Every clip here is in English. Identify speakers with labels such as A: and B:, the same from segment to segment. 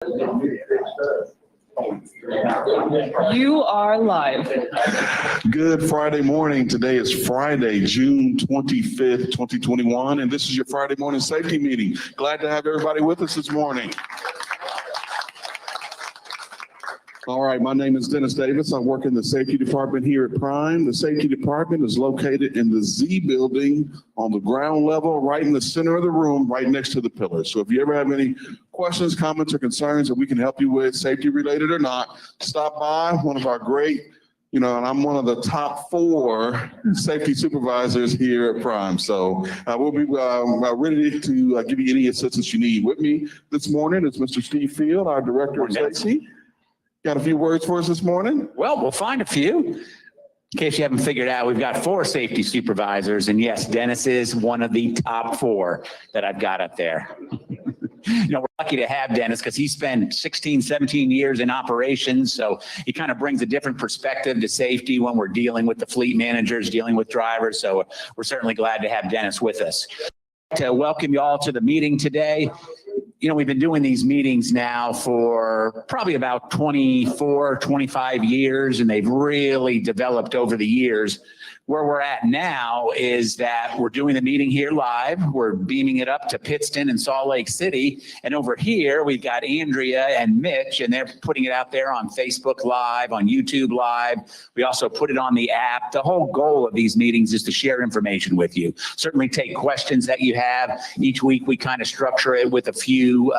A: You are live.
B: Good Friday morning. Today is Friday, June 25th, 2021, and this is your Friday morning safety meeting. Glad to have everybody with us this morning. All right, my name is Dennis Davis. I work in the safety department here at Prime. The safety department is located in the Z building on the ground level, right in the center of the room, right next to the pillars. So if you ever have any questions, comments, or concerns that we can help you with, safety related or not, stop by. One of our great, and I'm one of the top 4 safety supervisors here at Prime. So we'll be ready to give you any assistance you need. With me this morning is Mr. Steve Field, our Director of Safety. Got a few words for us this morning?
C: Well, we'll find a few. In case you haven't figured out, we've got 4 safety supervisors, and yes, Dennis is one of the top 4 that I've got up there. We're lucky to have Dennis because he spent 16, 17 years in operations, so he kind of brings a different perspective to safety when we're dealing with the fleet managers, dealing with drivers, so we're certainly glad to have Dennis with us. To welcome you all to the meeting today. We've been doing these meetings now for probably about 24, 25 years, and they've really developed over the years. Where we're at now is that we're doing the meeting here live. We're beaming it up to Pittston and Salt Lake City. And over here, we've got Andrea and Mitch, and they're putting it out there on Facebook Live, on YouTube Live. We also put it on the app. The whole goal of these meetings is to share information with you. Certainly take questions that you have. Each week, we kind of structure it with a few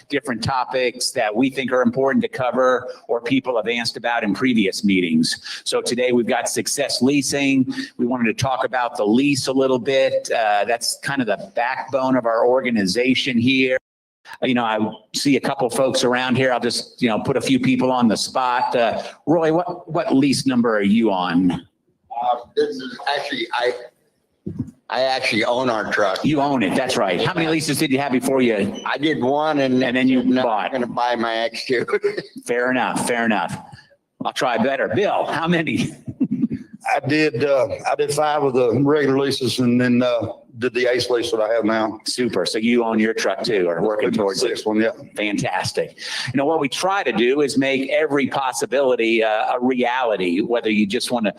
C: different topics that we think are important to cover or people have asked about in previous meetings. So today, we've got success leasing. We wanted to talk about the lease a little bit. That's kind of the backbone of our organization here. I see a couple folks around here. I'll just, put a few people on the spot. Roy, what lease number are you on?
D: This is actually, I actually own our truck.
C: You own it. That's right. How many leases did you have before you?
D: I did one and then you bought. I'm going to buy my X2.
C: Fair enough. Fair enough. I'll try better. Bill, how many?
E: I did 5 of the regular leases and then did the ACE lease that I have now.
C: Super. So you own your truck too, or working towards
E: this one, yeah.
C: Fantastic. What we try to do is make every possibility a reality, whether you just want to,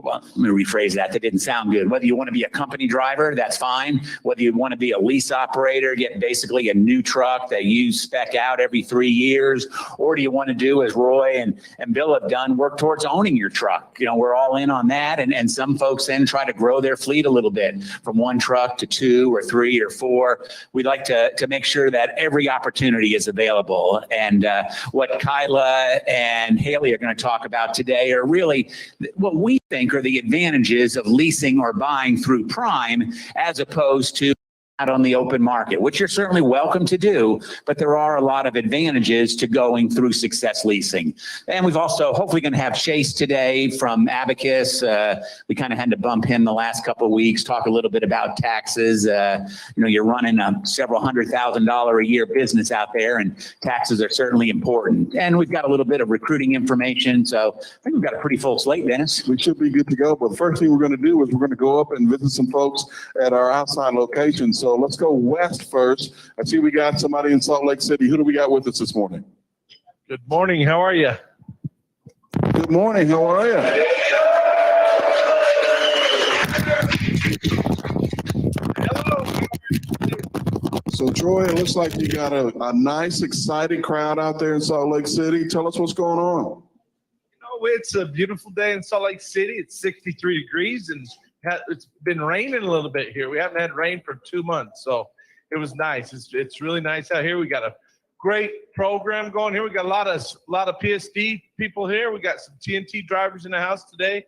C: let me rephrase that. That didn't sound good. Whether you want to be a company driver, that's fine. Whether you want to be a lease operator, get basically a new truck that you spec out every 3 years, or do you want to do as Roy and Bill have done, work towards owning your truck? We're all in on that. And some folks then try to grow their fleet a little bit from 1 truck to 2 or 3 or 4. We'd like to make sure that every opportunity is available. And what Kylah and Haylee are going to talk about today are really what we think are the advantages of leasing or buying through Prime as opposed to out on the open market, which you're certainly welcome to do, but there are a lot of advantages to going through Success Leasing. And we've also hopefully going to have Chase today from Abacus. We kind of had to bump him the last couple of weeks, talk a little bit about taxes. You're running a several $100,000 a year business out there, and taxes are certainly important. And we've got a little bit of recruiting information. So I think we've got a pretty full slate, Dennis.
B: We should be good to go. But the first thing we're going to do is we're going to go up and visit some folks at our outside location. So let's go west first. I see we got somebody in Salt Lake City. Who do we got with us this morning?
F: Good morning. How are you?
B: Good morning. How are you? So Troy, it looks like you got a nice, excited crowd out there in Salt Lake City. Tell us what's going on.
F: It's a beautiful day in Salt Lake City. It's 63 degrees and it's been raining a little bit here. We haven't had rain for 2 months, so it was nice. It's really nice out here. We got a great program going here. We got a lot of PSD people here. We got some TNT drivers in the house today,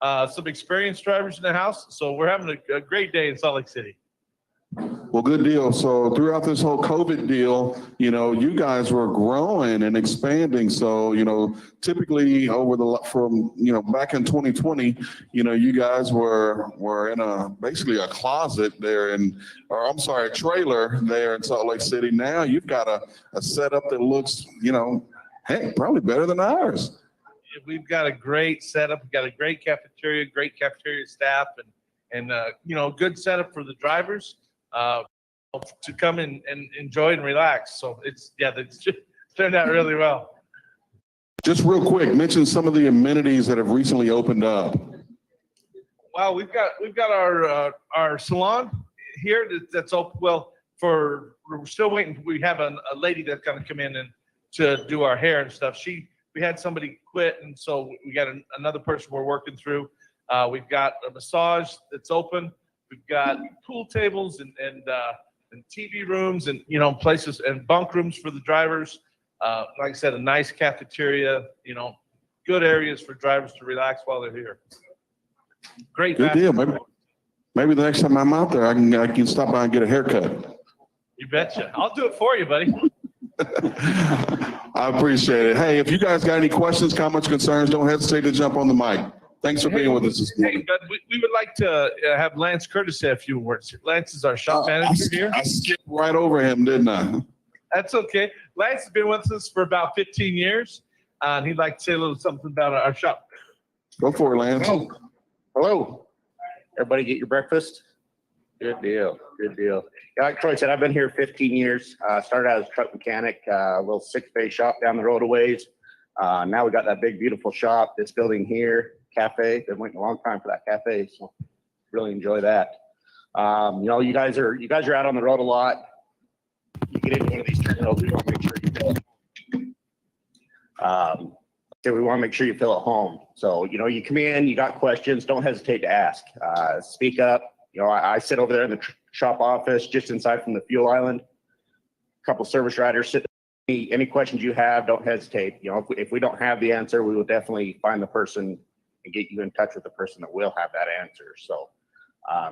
F: some experienced drivers in the house. So we're having a great day in Salt Lake City.
B: Well, good deal. So throughout this whole COVID deal, you guys were growing and expanding. So, typically back in 2020, you guys were in basically a closet there a trailer there in Salt Lake City. Now you've got a setup that looks, heck, probably better than ours.
F: We've got a great setup. We've got a great cafeteria staff, and good setup for the drivers. To come and enjoy and relax. So it's Turned out really well.
B: Just real quick, mention some of the amenities that have recently opened up.
F: Wow, we've got our salon here that's open. Well, we're still waiting. We have a lady that's gonna come in and to do our hair and stuff. We had somebody quit, and so we got another person we're working through. We've got a massage that's open. We've got pool tables and TV rooms and, you know, places and bunk rooms for the drivers. Like I said, a nice cafeteria, you know, good areas for drivers to relax while they're here. Great.
B: Good deal. Maybe the next time I'm out there, I can stop by and get a haircut.
F: You betcha. I'll do it for you, buddy.
B: I appreciate it. Hey, if you guys got any questions, comments, concerns, don't hesitate to jump on the mic. Thanks for being with us this morning.
F: Hey, but we would like to have Lance Curtis say a few words. Lance is our shop manager here.
B: I skipped right over him, didn't I?
F: That's okay. Lance has been with us for about 15 years, and he'd like to say a little something about our shop.
B: Go for it, Lance.
G: Hello. Everybody get your breakfast? Good deal. Good deal. Yeah, like Troy said, I've been here 15 years. Started out as a truck mechanic, a little 6-bay shop down the road a ways. Now we got that big, beautiful shop, this building here, cafe. Been waiting a long time for that cafe, so really enjoy that. You know, you guys are out on the road a lot. You get into one of these terminals, we want to make sure you we want to make sure you feel at home. So, you know, you come in, you got questions, don't hesitate to ask. Speak up. You know, I sit over there in the shop office just inside from the fuel island. A couple service riders sit there. Any questions you have, don't hesitate. You know, if we don't have the answer, we will definitely find the person and get you in touch with the person that will have that answer. So,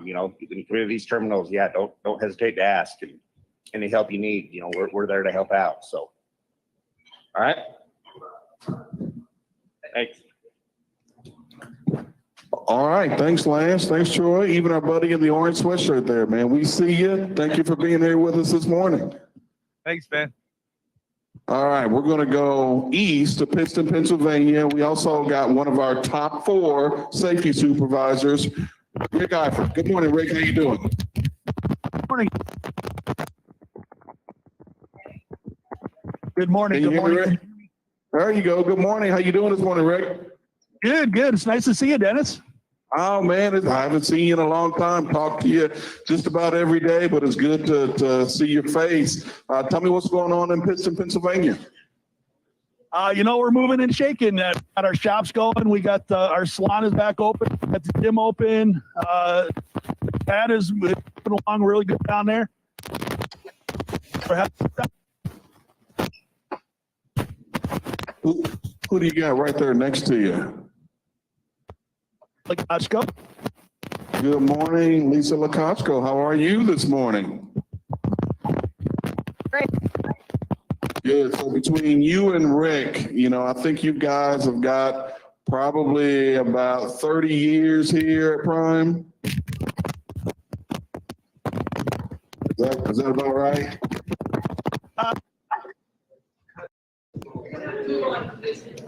G: you know, when you come into these terminals, yeah, don't hesitate to ask. And any help you need, you know, we're there to help out. So, all right. Thanks.
B: All right. Thanks, Lance. Thanks, Troy. Even our buddy in the orange sweatshirt there, man. We see you. Thank you for being here with us this morning.
F: Thanks, man.
B: All right. We're going to go east to Pittston, Pennsylvania. We also got one of our top 4 safety supervisors, Rick Eifert. Good morning, Rick. How you doing?
H: Morning. Good morning.
B: Can you
H: Good
B: hear me,
H: morning.
B: Rick? There you go. Good morning. How you doing this morning, Rick?
H: Good. It's nice to see you, Dennis.
B: Oh, man, I haven't seen you in a long time. Talk to you just about every day, but it's good to see your face. Tell me what's going on in Pittston, Pennsylvania.
H: You know, we're moving and shaking. Got our shops going. We got our salon is back open. We got the gym open. Pat is moving along really good down there.
B: Who do you got right there next to you?
H: Let's go.
B: Good morning, Lisa Lakochko. How are you this morning?
I: Great.
B: Good. So between you and Rick, you know, I think you guys have got probably about 30 years here at Prime. Is that about right?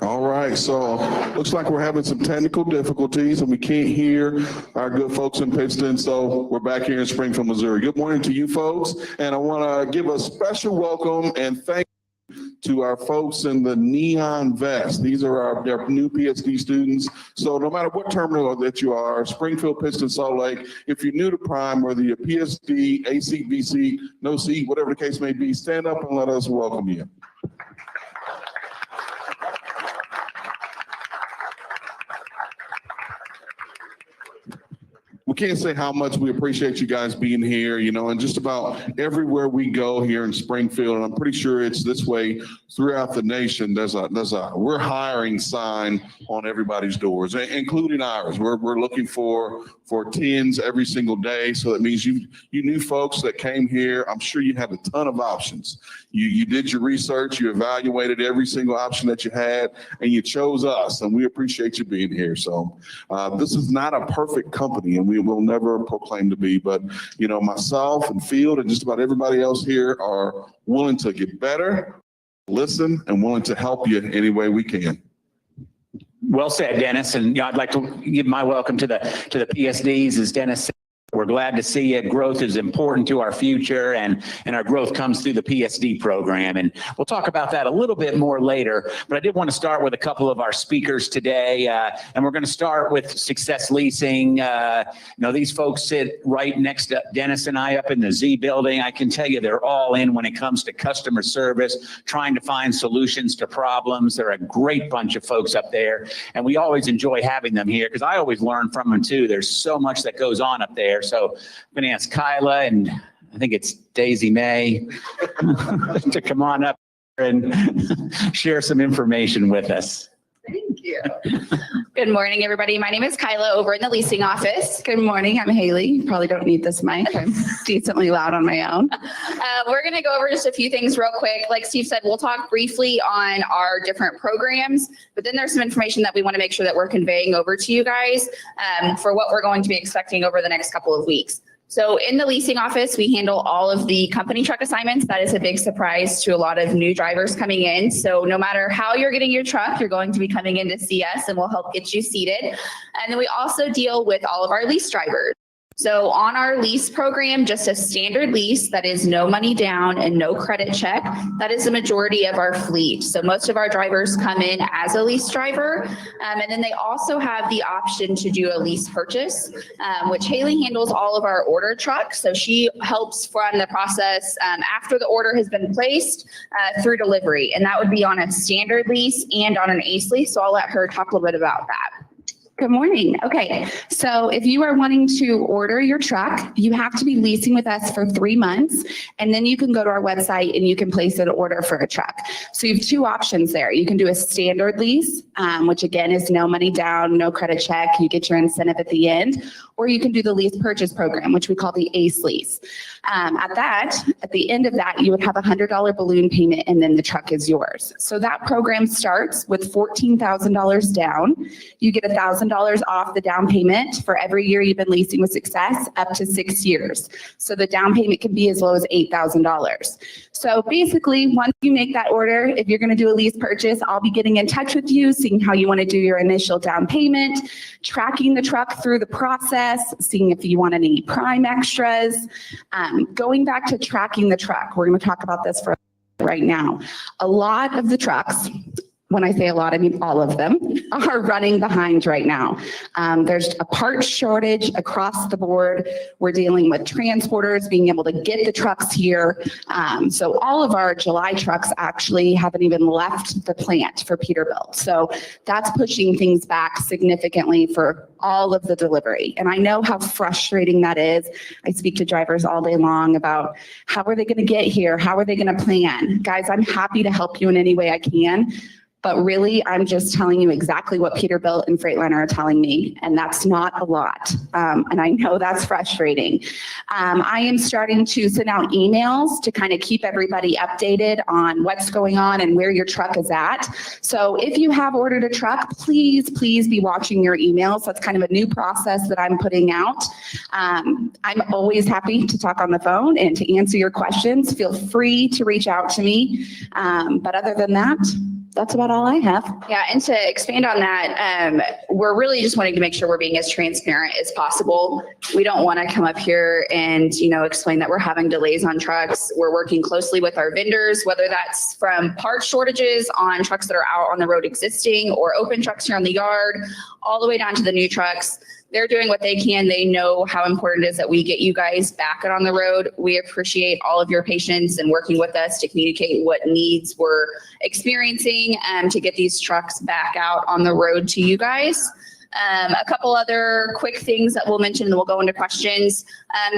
B: All right, so looks like we're having some technical difficulties and we can't hear our good folks in Pittston, so we're back here in Springfield, Missouri. Good morning to you folks, and I want to give a special welcome and thank you to our folks in the neon vest. These are their new PSD students, so no matter what terminal that you are, Springfield, Pittston, Salt Lake, if you're new to Prime, whether you're PSD, AC, BC, no C, whatever the case may be, stand up and let us welcome you. We can't say how much we appreciate you guys being here, you know, and just about everywhere we go here in Springfield, and I'm pretty sure it's this way throughout the nation, there's a we're hiring sign on everybody's doors, including ours. We're looking for 10s every single day. So that means you new folks that came here, I'm sure you had a ton of options. You did your research, you evaluated every single option that you had, and you chose us, and we appreciate you being here. So this is not a perfect company, and we will never proclaim to be, but you know, myself and Field and just about everybody else here are willing to get better, listen, and willing to help you any way we can.
C: Well said, Dennis. And you know, I'd like to give my welcome to the PSDs, as Dennis said. We're glad to see it. Growth is important to our future, and our growth comes through the PSD program. And we'll talk about that a little bit more later, but I did want to start with a couple of our speakers today. And we're going to start with Success Leasing. These folks sit right next to Dennis and I up in the Z building. I can tell you they're all in when it comes to customer service, trying to find solutions to problems. They're a great bunch of folks up there, and we always enjoy having them here because I always learn from them too. There's so much that goes on up there. So I'm going to ask Kylah, and I think it's Daisy May, to come on up and share some information with us.
I: Thank you. Good morning, everybody. My name is Kylah over in the leasing office. Good morning. I'm Haylee. You probably don't need this mic. I'm decently loud on my own. We're going to go over just a few things real quick. Like Steve said, we'll talk briefly on our different programs, but then there's some information that we want to make sure that we're conveying over to you guys for what we're going to be expecting over the next couple of weeks. So in the leasing office, we handle all of the company truck assignments. That is a big surprise to a lot of new drivers coming in. So no matter how you're getting your truck, you're going to be coming in to see us, and we'll help get you seated. And then we also deal with all of our lease drivers. So on our lease program, just a standard lease that is no money down and no credit check, that is the majority of our fleet. So most of our drivers come in as a lease driver. And then they also have the option to do a lease purchase, which Haylee handles all of our order trucks. So she helps run the process after the order has been placed through delivery. And that would be on a standard lease and on an ACE lease. So I'll let her talk a little bit about that. Good morning. Okay, so if you are wanting to order your truck, you have to be leasing with us for 3 months, and then you can go to our website and you can place an order for a truck. So you have two options there. You can do a standard lease, which again is no money down, no credit check, you get your incentive at the end, or you can do the lease purchase program, which we call the ACE lease. At the end of that, you would have a $100 balloon payment, and then the truck is yours. So that program starts with $14,000 down. You get $1,000 off the down payment for every year you've been leasing with Success up to 6 years. So the down payment can be as low as $8,000. So basically, once you make that order, if you're going to do a lease purchase, I'll be getting in touch with you, seeing how you want to do your initial down payment, tracking the truck through the process, seeing if you want any prime extras. Going back to tracking the truck, we're going to talk about this for right now. A lot of the trucks, when I say a lot, I mean all of them, are running behind right now. There's a part shortage across the board. We're dealing with transporters being able to get the trucks here. So all of our July trucks actually haven't even left the plant for Peterbilt. So that's pushing things back significantly for all of the delivery. And I know how frustrating that is. I speak to drivers all day long about how are they going to get here? How are they going to plan? Guys, I'm happy to help you in any way I can. But really, I'm just telling you exactly what Peterbilt and Freightliner are telling me, and that's not a lot. And I know that's frustrating. I am starting to send out emails to kind of keep everybody updated on what's going on and where your truck is at. So if you have ordered a truck, please be watching your emails. That's kind of a new process that I'm putting out. I'm always happy to talk on the phone and to answer your questions. Feel free to reach out to me. But other than that, that's about all I have. Yeah, and to expand on that, we're really just wanting to make sure we're being as transparent as possible. We don't want to come up here and, explain that we're having delays on trucks. We're working closely with our vendors, whether that's from part shortages on trucks that are out on the road existing or open trucks here on the yard, all the way down to the new trucks. They're doing what they can. They know how important it is that we get you guys back on the road. We appreciate all of your patience and working with us to communicate what needs we're experiencing to get these trucks back out on the road to you guys. A couple other quick things that we'll mention, and we'll go into questions.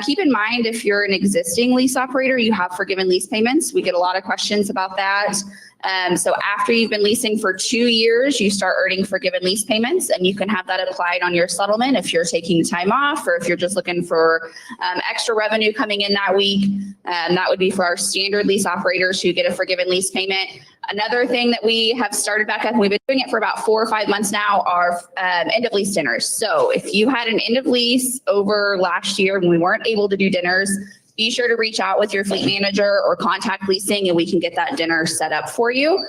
I: Keep in mind, if you're an existing lease operator, you have forgiven lease payments. We get a lot of questions about that. So after you've been leasing for 2 years, you start earning forgiven lease payments, and you can have that applied on your settlement if you're taking time off or if you're just looking for extra revenue coming in that week. That would be for our standard lease operators who get a forgiven lease payment. Another thing that we have started back up, and we've been doing it for about 4 or 5 months now, are end of lease dinners. So if you had an end of lease over last year when we weren't able to do dinners, be sure to reach out with your fleet manager or contact leasing, and we can get that dinner set up for you.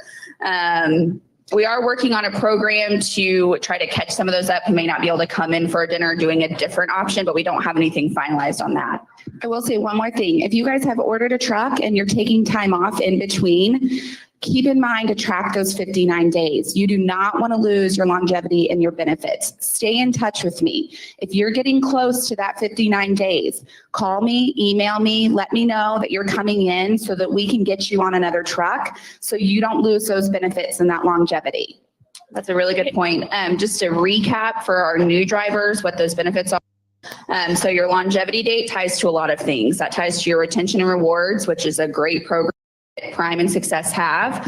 I: We are working on a program to try to catch some of those up who may not be able to come in for a dinner, doing a different option, but we don't have anything finalized on that. I will say one more thing. If you guys have ordered a truck and you're taking time off in between, keep in mind to track those 59 days. You do not want to lose your longevity and your benefits. Stay in touch with me. If you're getting close to that 59 days, call me, email me, let me know that you're coming in so that we can get you on another truck so you don't lose those benefits and that longevity. That's a really good point. Just to recap for our new drivers, what those benefits are. So your longevity date ties to a lot of things. That ties to your retention and rewards, which is a great program Prime and Success have.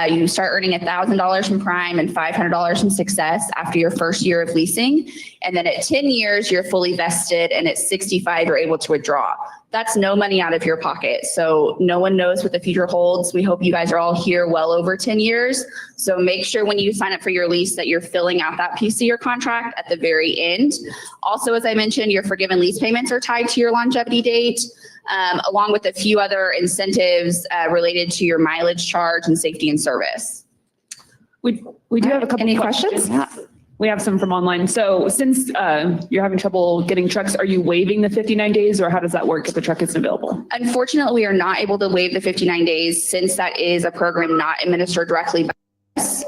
I: You start earning $1,000 from Prime and $500 from Success after your first year of leasing. And then at 10 years, you're fully vested, and at 65, you're able to withdraw. That's no money out of your pocket. So no one knows what the future holds. We hope you guys are all here well over 10 years. So make sure when you sign up for your lease that you're filling out that piece of your contract at the very end. Also, as I mentioned, your forgiven lease payments are tied to your longevity date, along with a few other incentives related to your mileage charge and safety and service.
A: We do have a couple.
I: Any
A: questions?
I: questions?
A: We have some from online. So since you're having trouble getting trucks, are you waiving the 59 days or how does that work if the truck isn't available?
I: Unfortunately, we are not able to waive the 59 days since that is a program not administered directly by us.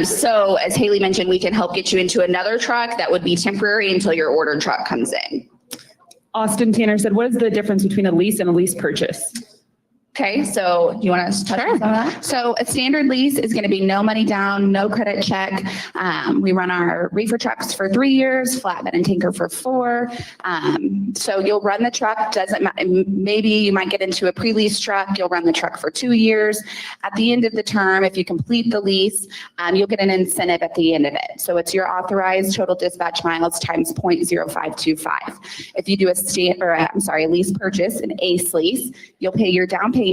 I: So as Haylee mentioned, we can help get you into another truck that would be temporary until your ordered truck comes in.
A: Austin Tanner said, what is the difference between a lease and a lease purchase?
I: Okay, so you want to touch on that? So a standard lease is going to be no money down, no credit check. We run our reefer trucks for 3 years, flatbed and tanker for 4. So you'll run the truck, doesn't matter. Maybe you might get into a pre-lease truck. You'll run the truck for 2 years. At the end of the term, if you complete the lease, you'll get an incentive at the end of it. So it's your authorized total dispatch miles times 0.0525. If you do a lease purchase, an ACE lease, you'll pay your down payment.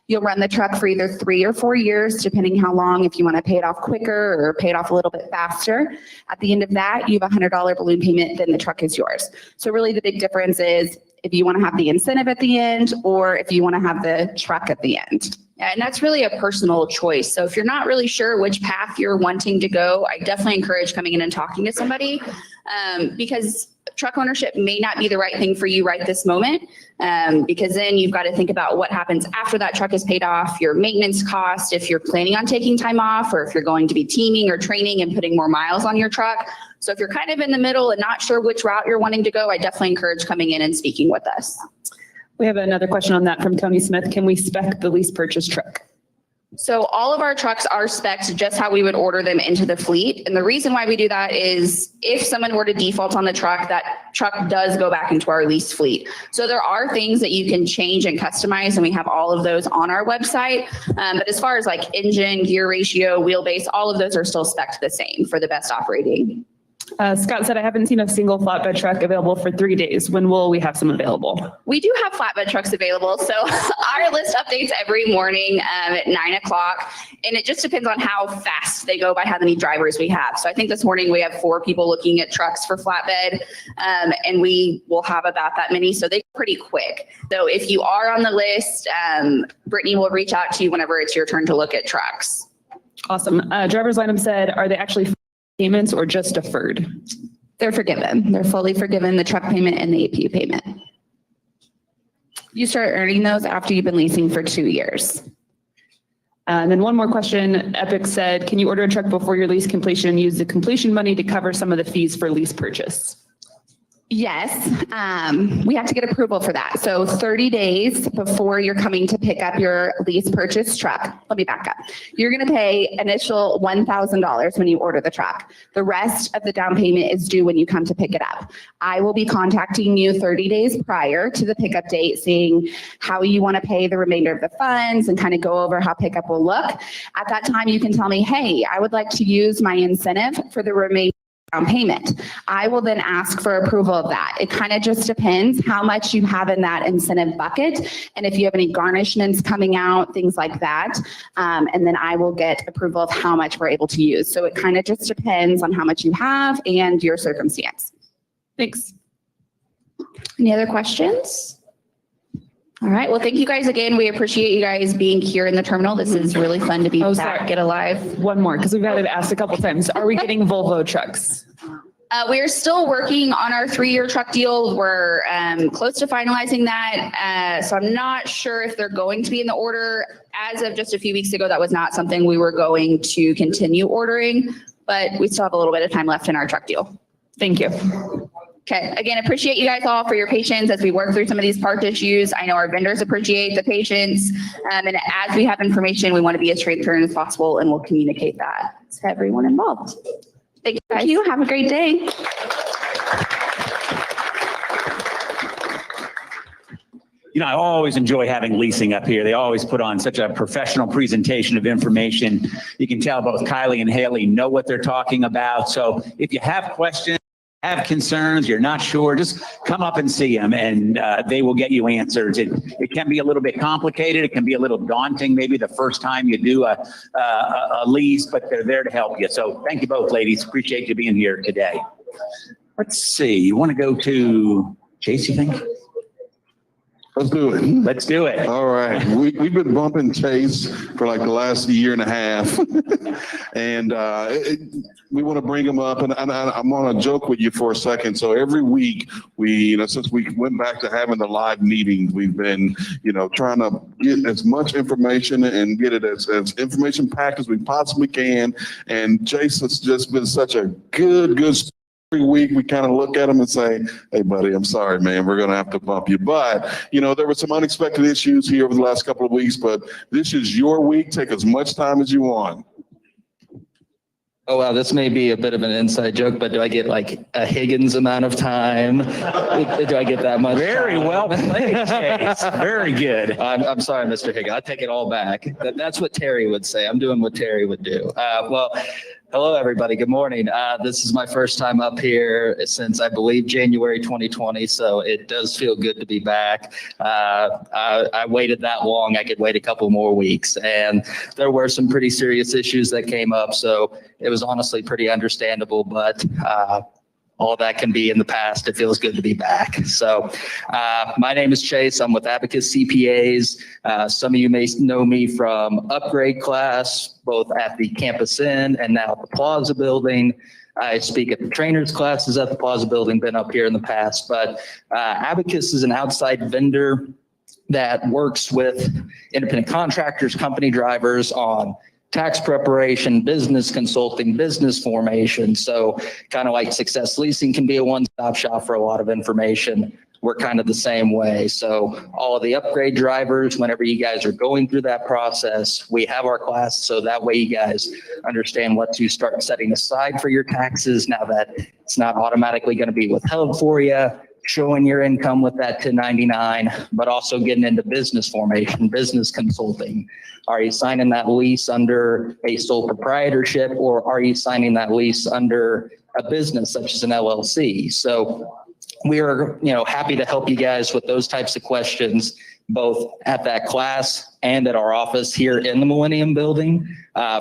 I: You'll run the truck for either 3 or 4 years, depending how long, if you want to pay it off quicker or pay it off a little bit faster. At the end of that, you have a $100 balloon payment, then the truck is yours. So really the big difference is if you want to have the incentive at the end or if you want to have the truck at the end. And that's really a personal choice. So if you're not really sure which path you're wanting to go, I definitely encourage coming in and talking to somebody because truck ownership may not be the right thing for you right this moment, because then you've got to think about what happens after that truck is paid off, your maintenance cost, if you're planning on taking time off, or if you're going to be teaming or training and putting more miles on your truck. So if you're kind of in the middle and not sure which route you're wanting to go, I definitely encourage coming in and speaking with us.
A: We have another question on that from Tony Smith. Can we spec the lease purchase truck?
I: So all of our trucks are spec'd just how we would order them into the fleet. And the reason why we do that is if someone were to default on the truck, that truck does go back into our lease fleet. So there are things that you can change and customize, and we have all of those on our website. But as far as like engine, gear ratio, wheelbase, all of those are still spec'd the same for the best operating.
A: Scott said, I haven't seen a single flatbed truck available for 3 days. When will we have some available?
I: We do have flatbed trucks available. So our list updates every morning at 9 o'clock. And it just depends on how fast they go by how many drivers we have. So I think this morning we have 4 people looking at trucks for flatbed, and we will have about that many. So they're pretty quick. So if you are on the list, Brittany will reach out to you whenever it's your turn to look at trucks.
A: Awesome. Driver's lineup said, are they actually payments or just deferred?
I: They're forgiven. They're fully forgiven, the truck payment and the APU payment. You start earning those after you've been leasing for 2 years.
A: And then one more question. Epic said, can you order a truck before your lease completion and use the completion money to cover some of the fees for lease purchase?
I: Yes, we have to get approval for that. So 30 days before you're coming to pick up your lease purchase truck, let me back up. You're going to pay initial $1,000 when you order the truck. The rest of the down payment is due when you come to pick it up. I will be contacting you 30 days prior to the pickup date, seeing how you want to pay the remainder of the funds and kind of go over how pickup will look. At that time, you can tell me, hey, I would like to use my incentive for the remainder down payment. I will then ask for approval of that. It kind of just depends how much you have in that incentive bucket and if you have any garnishments coming out, things like that. And then I will get approval of how much we're able to use. So it kind of just depends on how much you have and your circumstance.
A: Thanks.
I: Any other questions? All right. Well, thank you guys again. We appreciate you guys being here in the terminal. This is really fun to be
A: Oh,
I: back,
A: sorry.
I: get alive.
A: One more, because we've had it asked a couple times. Are we getting Volvo trucks?
I: We are still working on our 3-year truck deal. We're close to finalizing that. So I'm not sure if they're going to be in the order. As of just a few weeks ago, that was not something we were going to continue ordering, but we still have a little bit of time left in our truck deal.
A: Thank you.
I: Okay, again, appreciate you guys all for your patience as we work through some of these part issues. I know our vendors appreciate the patience. And as we have information, we want to be as transparent as possible and we'll communicate that to everyone involved. Thank you guys. Have a great day.
C: You know, I always enjoy having leasing up here. They always put on such a professional presentation of information. You can tell both Kylie and Haylee know what they're talking about. So if you have questions, have concerns, you're not sure, just come up and see them and they will get you answers. It can be a little bit complicated. It can be a little daunting maybe the first time you do a lease, but they're there to help you. So thank you both, ladies. Appreciate you being here today. Let's see, you want to go to Chase, you think?
B: Let's do it.
C: Let's do it.
B: All right. We've been bumping Chase for like the last year and a half. And we want to bring him up. And I'm going to joke with you for a second. So every week since we went back to having the live meetings, we've been, trying to get as much information and get it as information packed as we possibly can. And Chase has just been such a good every week we kind of look at him and say, hey, buddy, I'm sorry, man, we're going to have to bump you. But, there were some unexpected issues here over the last couple of weeks, but this is your week. Take as much time as you want.
J: Oh, wow, this may be a bit of an inside joke, but do I get like a Higgins amount of time? Do I get that much?
C: Very well played, Chase. Very good.
J: I'm sorry, Mr. Higgins. I take it all back. That's what Terry would say. I'm doing what Terry would do. Well, hello, everybody. Good morning. This is my first time up here since, I believe, January 2020, so it does feel good to be back. I waited that long. I could wait a couple more weeks, and there were some pretty serious issues that came up, so it was honestly pretty understandable, but all that can be in the past. It feels good to be back. So my name is Chase. I'm with Abacus CPAs. Some of you may know me from upgrade class, both at the Campus Inn and now at the Plaza building. I speak at the trainers classes at the Plaza building, been up here in the past, but Abacus is an outside vendor that works with independent contractors, company drivers on tax preparation, business consulting, business formation. So kind of like Success Leasing can be a one-stop shop for a lot of information. We're kind of the same way. So all of the upgrade drivers, whenever you guys are going through that process, we have our class. So that way you guys understand what to start setting aside for your taxes now that it's not automatically going to be withheld for you, showing your income with that 1099, but also getting into business formation, business consulting. Are you signing that lease under a sole proprietorship, or are you signing that lease under a business such as an LLC? So we are, happy to help you guys with those types of questions, both at that class and at our office here in the Millennium Building.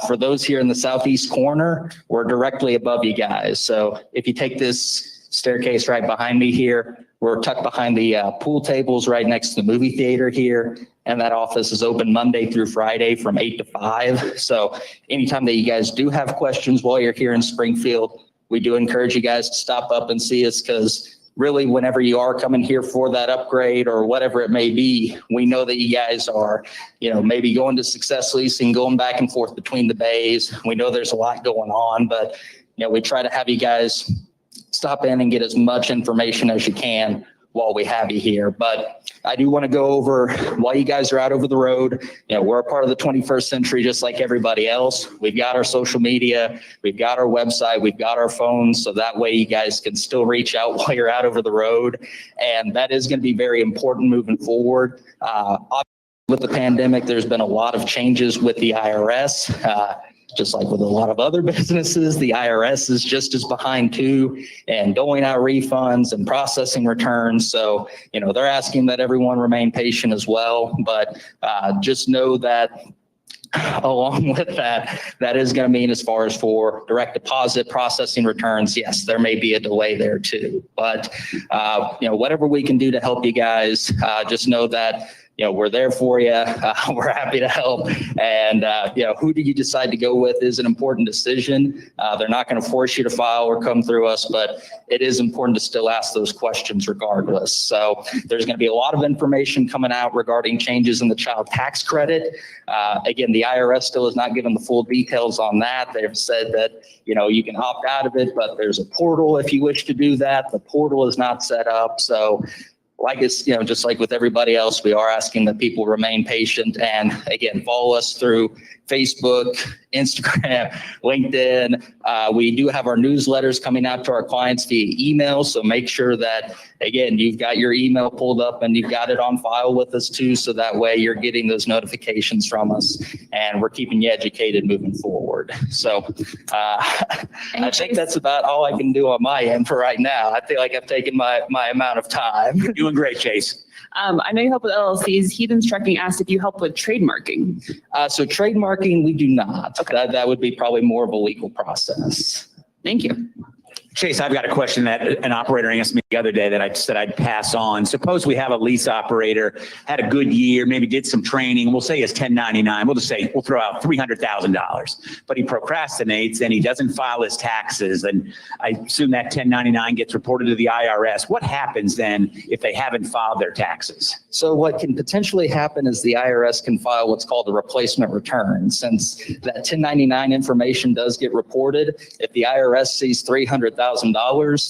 J: For those here in the southeast corner, we're directly above you guys. So if you take this staircase right behind me here, we're tucked behind the pool tables right next to the movie theater here. And that office is open Monday through Friday from 8 to 5. So anytime that you guys do have questions while you're here in Springfield, we do encourage you guys to stop up and see us, because really whenever you are coming here for that upgrade or whatever it may be, we know that you guys are, maybe going to Success Leasing, going back and forth between the bays. We know there's a lot going on, but we try to have you guys stop in and get as much information as you can while we have you here. But I do want to go over, while you guys are out over the road, we're a part of the 21st century, just like everybody else. We've got our social media, we've got our website, we've got our phones. So that way you guys can still reach out while you're out over the road. And that is going to be very important moving forward. With the pandemic, there's been a lot of changes with the IRS. Just like with a lot of other businesses, the IRS is just as behind too, and doling out refunds and processing returns. So, they're asking that everyone remain patient as well. But just know that along with that, that is going to mean, as far as for direct deposit processing returns, yes, there may be a delay there too. But, whatever we can do to help you guys, just know that we're there for you. We're happy to help. And, who do you decide to go with is an important decision. They're not going to force you to file or come through us, but it is important to still ask those questions regardless. So there's going to be a lot of information coming out regarding changes in the child tax credit. Again, the IRS still has not given the full details on that. They've said that, you can opt out of it, but there's a portal if you wish to do that. The portal is not set up. So like it's, just like with everybody else, we are asking that people remain patient and again, follow us through Facebook, Instagram, LinkedIn. We do have our newsletters coming out to our clients via email. So make sure that, again, you've got your email pulled up and you've got it on file with us too. So that way you're getting those notifications from us and we're keeping you educated moving forward. So I think that's about all I can do on my end for right now. I feel like I've taken my amount of time.
C: You're doing great, Chase.
A: I know you help with LLCs. Heathen's Trucking asked if you help with trademarking.
J: So trademarking, we do not. Okay. That would be probably more of a legal process.
A: Thank you.
C: Chase, I've got a question that an operator asked me the other day that I said I'd pass on. Suppose we have a lease operator, had a good year, maybe did some training. We'll say it's 1099. We'll just say we'll throw out $300,000, but he procrastinates and he doesn't file his taxes. And I assume that 1099 gets reported to the IRS. What happens then if they haven't filed their taxes?
J: So what can potentially happen is the IRS can file what's called a replacement return. Since that 1099 information does get reported, if the IRS sees $300,000,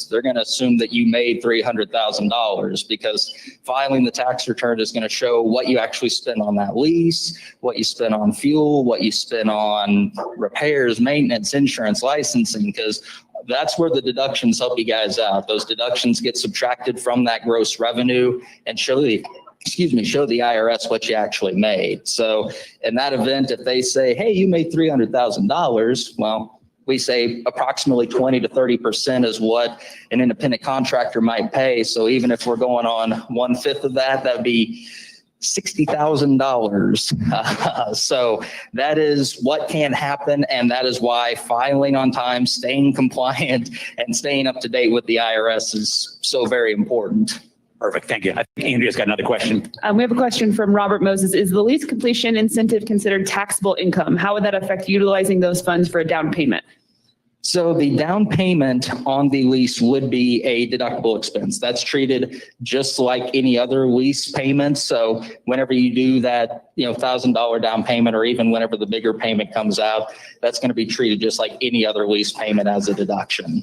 J: they're going to assume that you made $300,000 because filing the tax return is going to show what you actually spent on that lease, what you spent on fuel, what you spent on repairs, maintenance, insurance, licensing, because that's where the deductions help you guys out. Those deductions get subtracted from that gross revenue and show the IRS what you actually made. So in that event, if they say, hey, you made $300,000, well, we say approximately 20 to 30% is what an independent contractor might pay. So even if we're going on 1/5 of that, that'd be $60,000. So that is what can happen. And that is why filing on time, staying compliant, and staying up to date with the IRS is so very important.
C: Perfect. Thank you. I think Andrea's got another question.
A: We have a question from Robert Moses. Is the lease completion incentive considered taxable income? How would that affect utilizing those funds for a down payment?
J: So the down payment on the lease would be a deductible expense. That's treated just like any other lease payment. So whenever you do that, $1,000 down payment, or even whenever the bigger payment comes out, that's going to be treated just like any other lease payment as a deduction.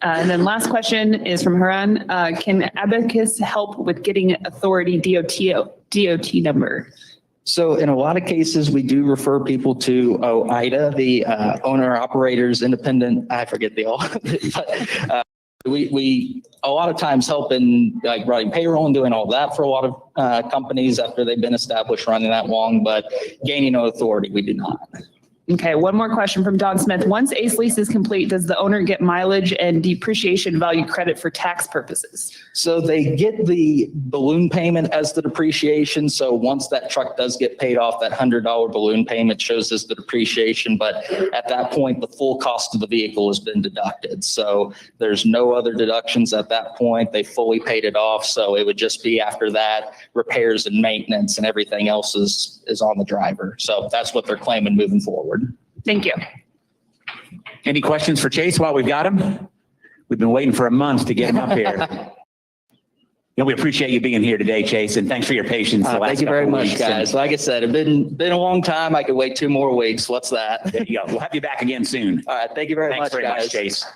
A: And then last question is from Haran. Can Abacus help with getting authority DOT number?
J: So in a lot of cases, we do refer people to OIDA, the owner operators independent. I forget the all, but we a lot of times help in like running payroll and doing all that for a lot of companies after they've been established running that long, but gaining no authority, we do not.
A: Okay, one more question from Don Smith. Once ACE lease is complete, does the owner get mileage and depreciation value credit for tax purposes?
J: So they get the balloon payment as the depreciation. So once that truck does get paid off, that $100 balloon payment shows as the depreciation. But at that point, the full cost of the vehicle has been deducted. So there's no other deductions at that point. They fully paid it off. So it would just be after that, repairs and maintenance and everything else is on the driver. So that's what they're claiming moving forward.
A: Thank you.
C: Any questions for Chase while we've got him? We've been waiting for a month to get him up here. We appreciate you being here today, Chase, and thanks for your patience.
J: Thank you very much, guys. Like I said, it's been a long time. I could wait 2 more weeks. What's that?
C: There you go. We'll have you back again soon.
J: All right. Thank you very much, guys.
C: Chase.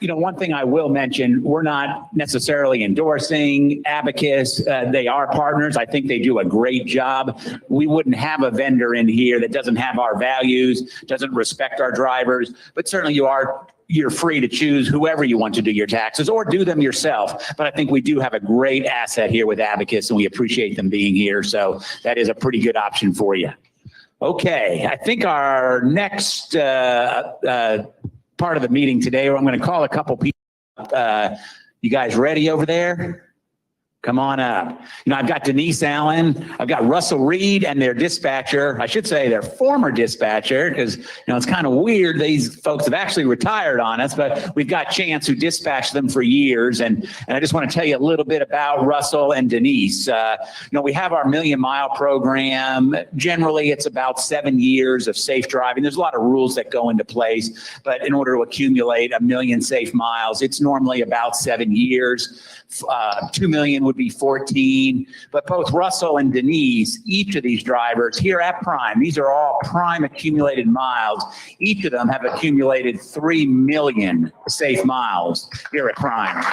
C: One thing I will mention, we're not necessarily endorsing Abacus. They are partners. I think they do a great job. We wouldn't have a vendor in here that doesn't have our values, doesn't respect our drivers, but certainly you're free to choose whoever you want to do your taxes or do them yourself. But I think we do have a great asset here with Abacus and we appreciate them being here. So that is a pretty good option for you. Okay, I think our next part of the meeting today, I'm going to call a couple people. You guys ready over there? Come on up. I've got Denise Allen, I've got Russell Reed and their dispatcher. I should say their former dispatcher, because, it's kind of weird. These folks have actually retired on us, but we've got Chance who dispatched them for years. And I just want to tell you a little bit about Russell and Denise. We have our Million Mile program. Generally, it's about 7 years of safe driving. There's a lot of rules that go into place, but in order to accumulate 1 million safe miles, it's normally about 7 years. 2 million would be 14, but both Russell and Denise, each of these drivers here at Prime, these are all Prime accumulated miles. Each of them have accumulated 3 million safe miles here at Prime.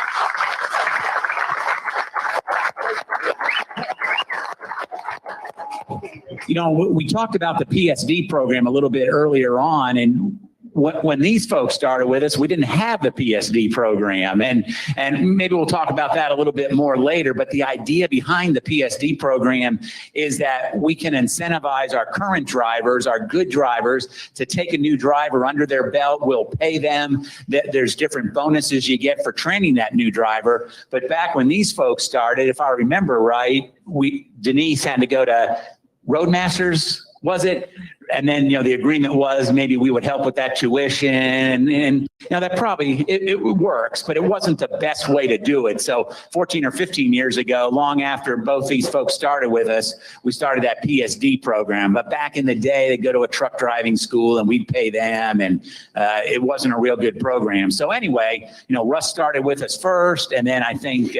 C: We talked about the PSD program a little bit earlier on, and when these folks started with us, we didn't have the PSD program, and maybe we'll talk about that a little bit more later. But the idea behind the PSD program is that we can incentivize our current drivers, our good drivers, to take a new driver under their belt. We'll pay them. There's different bonuses you get for training that new driver. But back when these folks started, if I remember right, Denise had to go to Roadmasters, was it? And then, the agreement was maybe we would help with that tuition, and that probably, it works, but it wasn't the best way to do it. So 14 or 15 years ago, long after both these folks started with us, we started that PSD program. But back in the day, they'd go to a truck driving school and we'd pay them, and it wasn't a real good program. So anyway, Russ started with us first, and then I think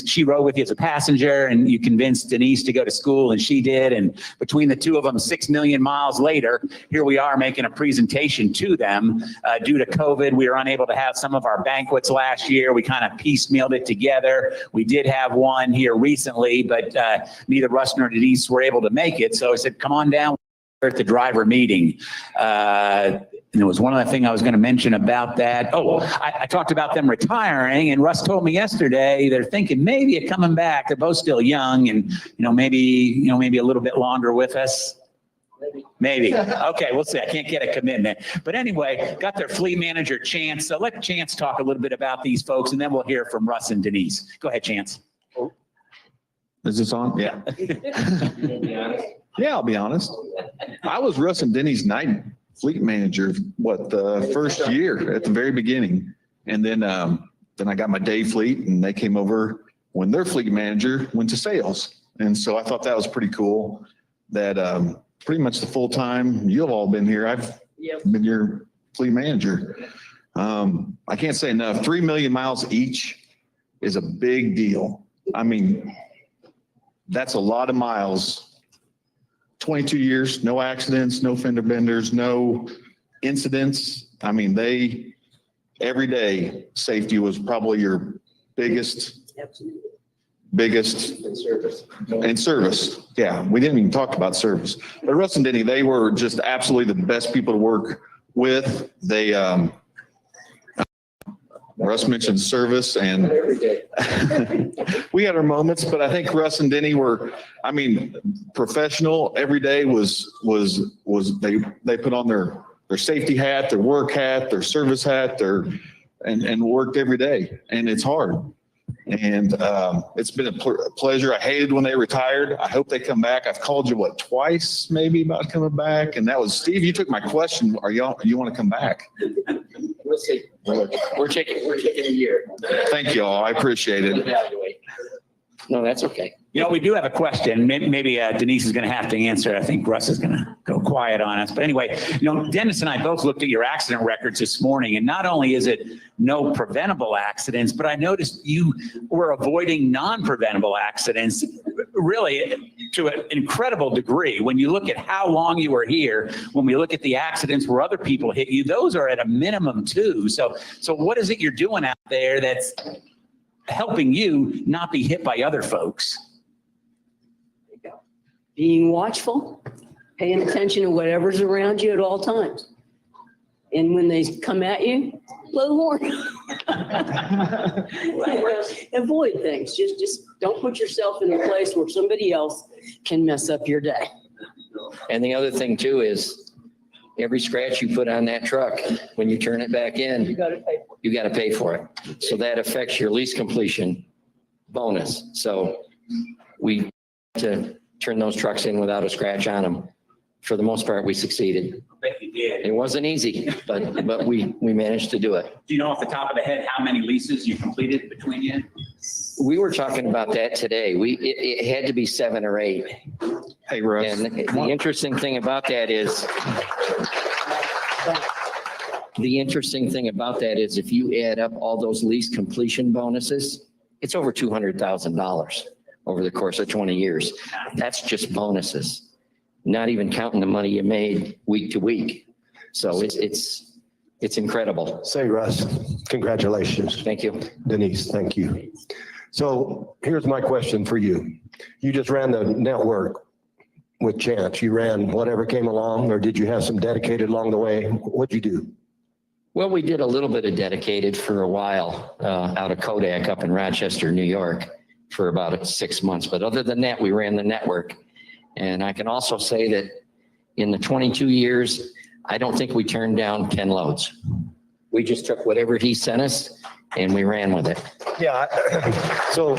C: she rode with you as a passenger, and you convinced Denise to go to school, and she did. And between the two of them, 6 million miles later, here we are making a presentation to them. Due to COVID, we were unable to have some of our banquets last year. We kind of piecemealed it together. We did have one here recently, but neither Russ nor Denise were able to make it. So I said, come on down at the driver meeting. And there was one other thing I was going to mention about that. Oh, I talked about them retiring, and Russ told me yesterday they're thinking maybe of coming back. They're both still young, and maybe a little bit longer with us. Maybe. Okay, we'll see. I can't get a commitment. But anyway, got their fleet manager, Chance. So let Chance talk a little bit about these folks, and then we'll hear from Russ and Denise. Go ahead, Chance.
K: Is this on?
C: Yeah.
K: Yeah, I'll be honest. I was Russ and Denny's night fleet manager, the first year at the very beginning. And then I got my day fleet, and they came over when their fleet manager went to sales. And so I thought that was pretty cool that pretty much the full time you've all been here. I've been your fleet manager. I can't say enough. 3 million miles each is a big deal. I mean, that's a lot of miles. 22 years, no accidents, no fender benders, no incidents. I mean, every day, safety was probably your biggest and service. Yeah, we didn't even talk about service. But Russ and Denny, they were just absolutely the best people to work with. Russ mentioned service, and we had our moments, but I think Russ and Denny were, professional. Every day was they put on their safety hat, their work hat, their service hat, and worked every day. And it's hard. And it's been a pleasure. I hated when they retired. I hope they come back. I've called you twice maybe about coming back, and that was Steve. You took my question. You want to come back?
J: We'll see. We're taking a year.
K: Thank you all. I appreciate it.
J: Evaluate. No, that's okay.
C: We do have a question. Maybe Denise is going to have to answer. I think Russ is going to go quiet on us. But anyway, Dennis and I both looked at your accident records this morning, and not only is it no preventable accidents, but I noticed you were avoiding non-preventable accidents really to an incredible degree. When you look at how long you were here, when we look at the accidents where other people hit you, those are at a minimum too. So what is it you're doing out there that's helping you not be hit by other folks?
L: Being watchful, paying attention to whatever's around you at all times. And when they come at you, blow the horn. Avoid things. Just don't put yourself in a place where somebody else can mess up your day.
J: And the other thing too is every scratch you put on that truck, when you turn it back in,
L: You got to pay for it.
J: you got to pay for it. So that affects your lease completion
M: bonus. So we to turn those trucks in without a scratch on them. For the most part, we succeeded.
C: I bet you did.
M: It wasn't easy, but we managed to do it.
C: Do you know off the top of the head how many leases you completed between you?
M: We were talking about that today. It had to be 7 or 8.
K: Hey, Russ.
M: And the interesting thing about that is, if you add up all those lease completion bonuses, it's over $200,000 over the course of 20 years. That's just bonuses, not even counting the money you made week to week. So it's incredible.
N: Say, Russ, congratulations.
M: Thank you.
N: Denise, thank you. So here's my question for you. You just ran the network with Chance. You ran whatever came along, or did you have some dedicated along the way? What'd you do?
M: Well, we did a little bit of dedicated for a while out of Kodak up in Rochester, New York for about 6 months. But other than that, we ran the network. And I can also say that in the 22 years, I don't think we turned down 10 loads. We just took whatever he sent us and we ran with it.
N: Yeah. So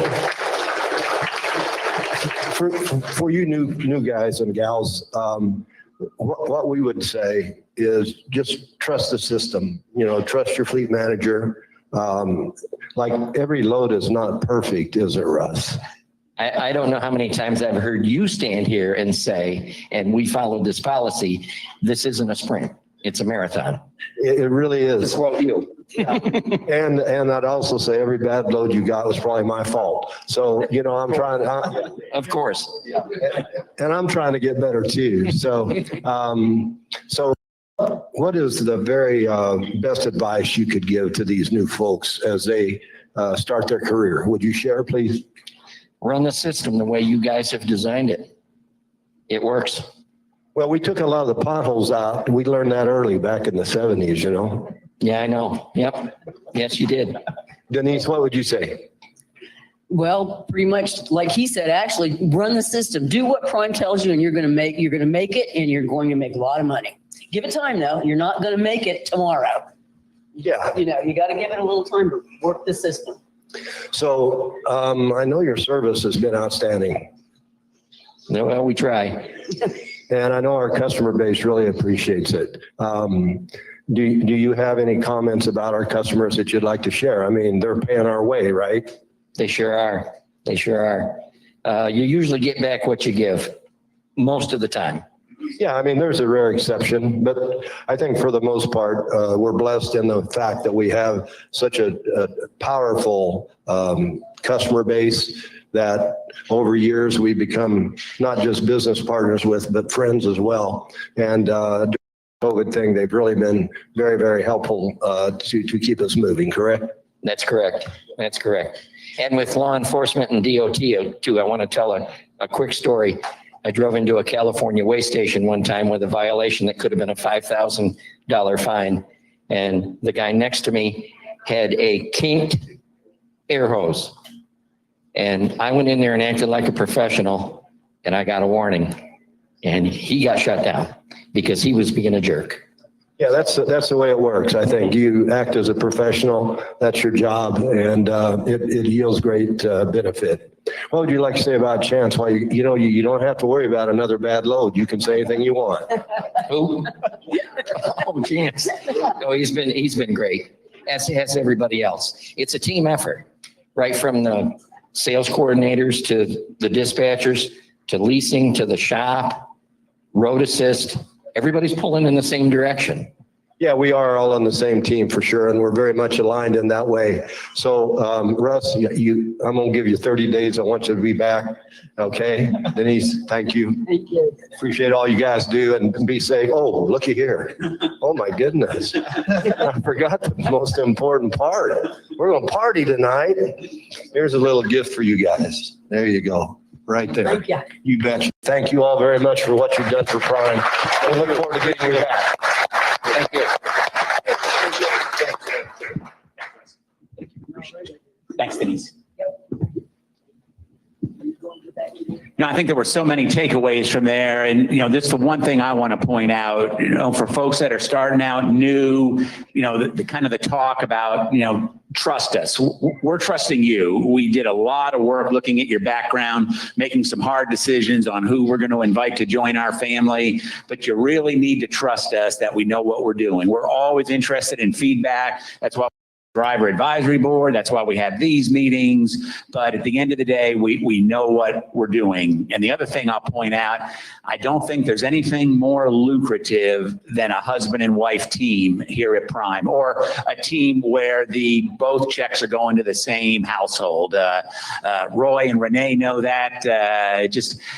N: for you new guys and gals, what we would say is just trust the system, trust your fleet manager. Like every load is not perfect, is it, Russ?
M: I don't know how many times I've heard you stand here and say, and we followed this policy, this isn't a sprint, it's a marathon.
N: It really is.
M: To quote you.
N: And I'd also say every bad load you got was probably my fault. So, I'm trying to.
M: Of course.
N: And I'm trying to get better too. So what is the very best advice you could give to these new folks as they start their career? Would you share, please?
M: Run the system the way you guys have designed it. It works.
N: Well, we took a lot of the potholes out. We learned that early back in the 70s,
M: Yeah, I know. Yep. Yes, you did.
N: Denise, what would you say?
L: Well, pretty much like he said, actually run the system, do what Prime tells you and you're going to make it and you're going to make a lot of money. Give it time though. You're not going to make it tomorrow.
N: Yeah.
L: You got to give it a little time to work the system.
N: So I know your service has been outstanding.
M: Well, we try.
N: And I know our customer base really appreciates it. Do you have any comments about our customers that you'd like to share? I mean, they're paying our way, right?
M: They sure are. They sure are. You usually get back what you give most of the time.
N: Yeah, I mean, there's a rare exception, but I think for the most part, we're blessed in the fact that we have such a powerful customer base that over years we become not just business partners with, but friends as well. And during the COVID thing, they've really been very, very helpful to keep us moving, correct?
M: That's correct. That's correct. And with law enforcement and DOT too, I want to tell a quick story. I drove into a California way station one time with a violation that could have been a $5,000 fine. And the guy next to me had a kinked air hose. And I went in there and acted like a professional and I got a warning. And he got shut down because he was being a jerk.
N: Yeah, that's the way it works. I think you act as a professional, that's your job, and it yields great benefit. What would you like to say about Chance? Well, you don't have to worry about another bad load. You can say anything you want.
M: Who? Oh, Chance. Oh, he's been great, as has everybody else. It's a team effort, right from the sales coordinators to the dispatchers, to leasing, to the shop, road assist. Everybody's pulling in the same direction.
N: Yeah, we are all on the same team for sure, and we're very much aligned in that way. So, Russ, I'm going to give you 30 days. I want you to be back. Okay? Denise, thank you.
L: Thank you.
N: Appreciate all you guys do, and be safe. Oh, looky here. Oh, my goodness. I forgot the most important part. We're going to party tonight. Here's a little gift for you guys. There you go. Right there.
L: Thank you.
N: You betcha. Thank you all very much for what you've done for Prime. We look forward to getting you back.
M: Thank you.
C: Thanks, Denise. No, I think there were so many takeaways from there. And, this is the one thing I want to point out, for folks that are starting out new, the kind of the talk about, trust us. We're trusting you. We did a lot of work looking at your background, making some hard decisions on who we're going to invite to join our family, but you really need to trust us that we know what we're doing. We're always interested in feedback. That's why driver advisory board. That's why we have these meetings. But at the end of the day, we know what we're doing. And the other thing I'll point out, I don't think there's anything more lucrative than a husband and wife team here at Prime, or a team where both checks are going to the same household. Roy and Renee know that.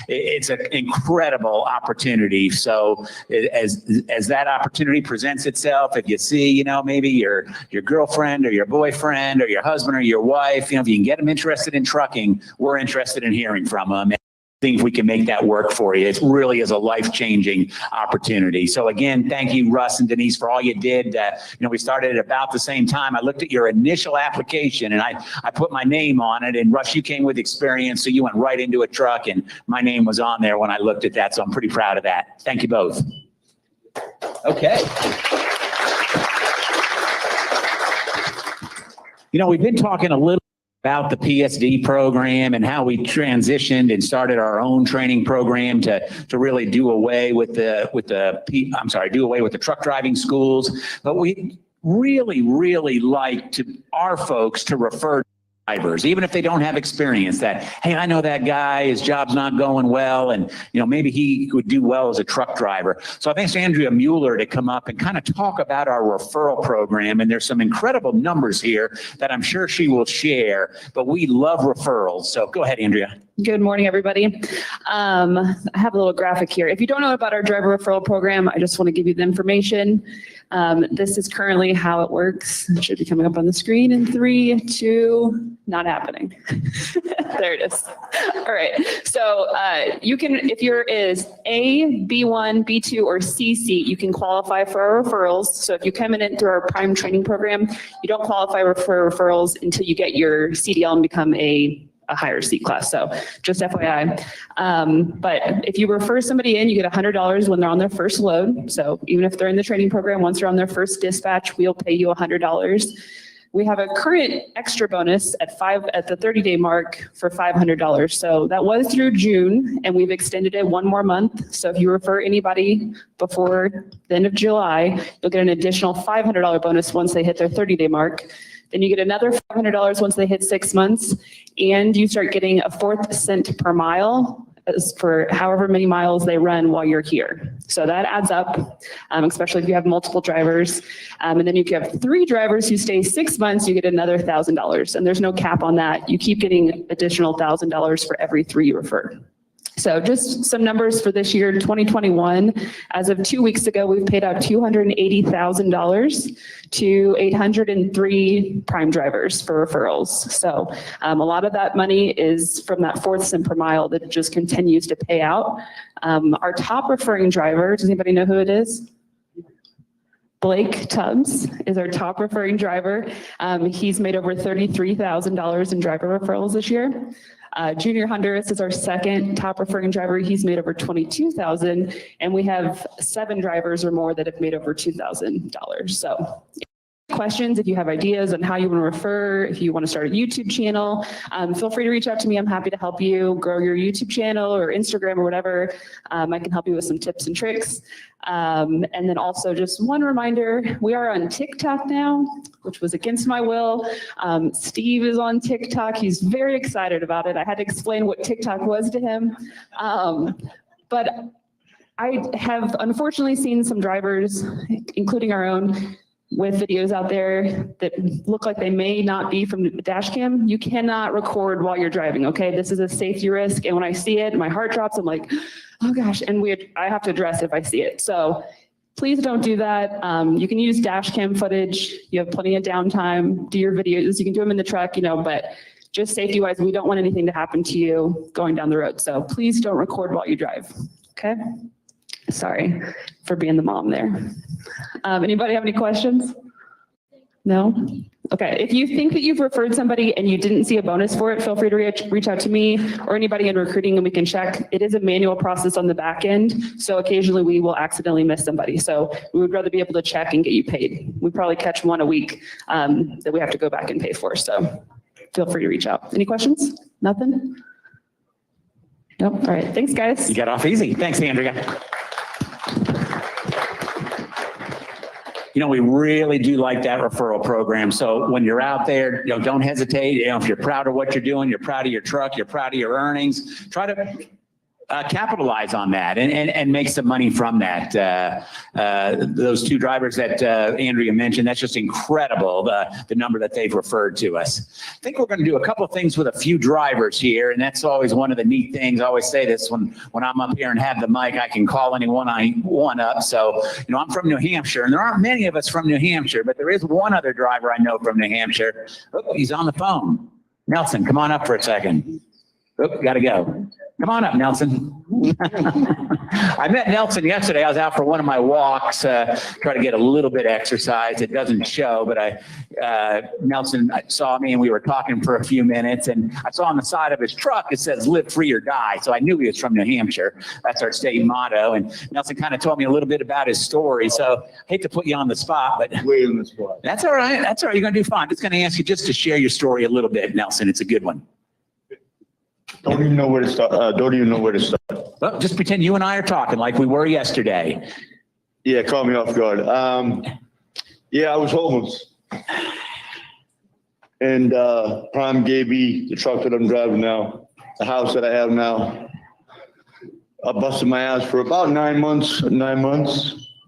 C: It's an incredible opportunity. So as that opportunity presents itself, if you see, maybe your girlfriend or your boyfriend or your husband or your wife, if you can get them interested in trucking, we're interested in hearing from them. And think if we can make that work for you. It really is a life-changing opportunity. So again, thank you, Russ and Denise, for all you did. We started at about the same time. I looked at your initial application and I put my name on it, and Russ, you came with experience, so you went right into a truck and my name was on there when I looked at that. So I'm pretty proud of that. Thank you both.
J: Okay.
C: We've been talking a little about the PSD program and how we transitioned and started our own training program to really do away with the truck driving schools. But we really like our folks to refer to drivers, even if they don't have experience, that, hey, I know that guy, his job's not going well, and maybe he would do well as a truck driver. So I asked Andrea Mueller to come up and kind of talk about our referral program, and there's some incredible numbers here that I'm sure she will share, but we love referrals. So go ahead, Andrea.
A: Good morning, everybody. I have a little graphic here. If you don't know about our driver referral program, I just want to give you the information. This is currently how it works. It should be coming up on the screen in 3, 2, not happening. There it is. All right. So you can, if you're is A, B1, B2, or C seat, you can qualify for our referrals. So if you come in through our Prime training program, you don't qualify for referrals until you get your CDL and become a higher seat class. So just FYI. But if you refer somebody in, you get $100 when they're on their first load. So even if they're in the training program, once they're on their first dispatch, we'll pay you $100. We have a current extra bonus at the 30-day mark for $500. So that was through June, and we've extended it one more month. So if you refer anybody before the end of July, you'll get an additional $500 bonus once they hit their 30-day mark. Then you get another $500 once they hit 6 months, and you start getting a 4th cent per mile as for however many miles they run while you're here. So that adds up, especially if you have multiple drivers. And then if you have 3 drivers who stay 6 months, you get another $1,000. And there's no cap on that. You keep getting additional $1,000 for every 3 you refer. So just some numbers for this year, 2021. As of 2 weeks ago, we've paid out $280,000 to 803 Prime drivers for referrals. So a lot of that money is from that 4th cent per mile that just continues to pay out. Our top referring driver, does anybody know who it is? Blake Tubbs is our top referring driver. He's made over $33,000 in driver referrals this year. Junior Honduras is our second top referring driver. He's made over $22,000, and we have 7 drivers or more that have made over $2,000. So questions, if you have ideas on how you want to refer, if you want to start a YouTube channel, feel free to reach out to me. I'm happy to help you grow your YouTube channel or Instagram or whatever. I can help you with some tips and tricks. And then also just one reminder, we are on TikTok now, which was against my will. Steve is on TikTok. He's very excited about it. I had to explain what TikTok was to him. But I have unfortunately seen some drivers, including our own, with videos out there that look like they may not be from the dash cam. You cannot record while you're driving, okay? This is a safety risk, and when I see it, my heart drops. I'm like, oh gosh, and I have to address it if I see it. So please don't do that. You can use dash cam footage. You have plenty of downtime. Do your videos. You can do them in the truck, but just safety-wise, we don't want anything to happen to you going down the road. So please don't record while you drive, okay? Sorry for being the mom there. Anybody have any questions? No? Okay, if you think that you've referred somebody and you didn't see a bonus for it, feel free to reach out to me or anybody in recruiting and we can check. It is a manual process on the back end, so occasionally we will accidentally miss somebody. So we would rather be able to check and get you paid. We probably catch one a week that we have to go back and pay for, so feel free to reach out. Any questions? Nothing? Nope, all right, thanks guys.
C: You got off easy. Thanks, Andrea. You know, we really do like that referral program. So when you're out there, don't hesitate. If you're proud of what you're doing, you're proud of your truck, you're proud of your earnings, try to capitalize on that and make some money from that. Those two drivers that Andrea mentioned, that's just incredible, the number that they've referred to us. I think we're going to do a couple of things with a few drivers here, and that's always one of the neat things. I always say this when I'm up here and have the mic, I can call anyone I want up. So, I'm from New Hampshire, and there aren't many of us from New Hampshire, but there is one other driver I know from New Hampshire. Oh, he's on the phone. Nelson, come on up for a second. Oh, gotta go. Come on up, Nelson. I met Nelson yesterday. I was out for one of my walks, try to get a little bit of exercise. It doesn't show, but Nelson saw me and we were talking for a few minutes, and I saw on the side of his truck, it says live free or die. So I knew he was from New Hampshire. That's our state motto. And Nelson kind of told me a little bit about his story. So I hate to put you on the spot, but
E: Way on the spot.
C: that's all right. That's all right. You're going to do fine. I'm just going to ask you just to share your story a little bit, Nelson. It's a good one.
E: Don't even know where to start.
C: Well, just pretend you and I are talking like we were yesterday.
E: Yeah, caught me off guard. Yeah, I was homeless. And Prime gave me the truck that I'm driving now, the house that I have now. I busted my ass for about 9 months.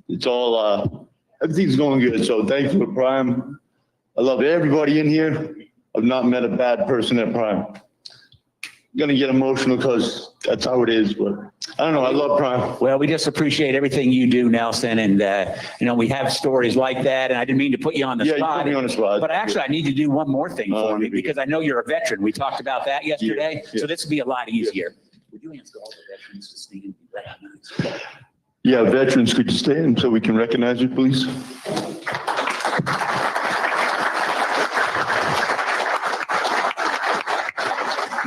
E: It's all, everything's going good. So thank you, Prime. I love everybody in here. I've not met a bad person at Prime. I'm gonna get emotional because that's how it is, but I don't know. I love Prime.
C: Well, we just appreciate everything you do, Nelson. And, we have stories like that. And I didn't mean to put you on the spot.
E: Yeah, you put me on the spot.
C: But actually, I need to do one more thing for me because I know you're a veteran. We talked about that yesterday.
E: Yeah.
C: So this will be a lot easier. Would you ask all the veterans to stand and be recognized?
E: Yeah, veterans, could you stand so we can recognize you, please?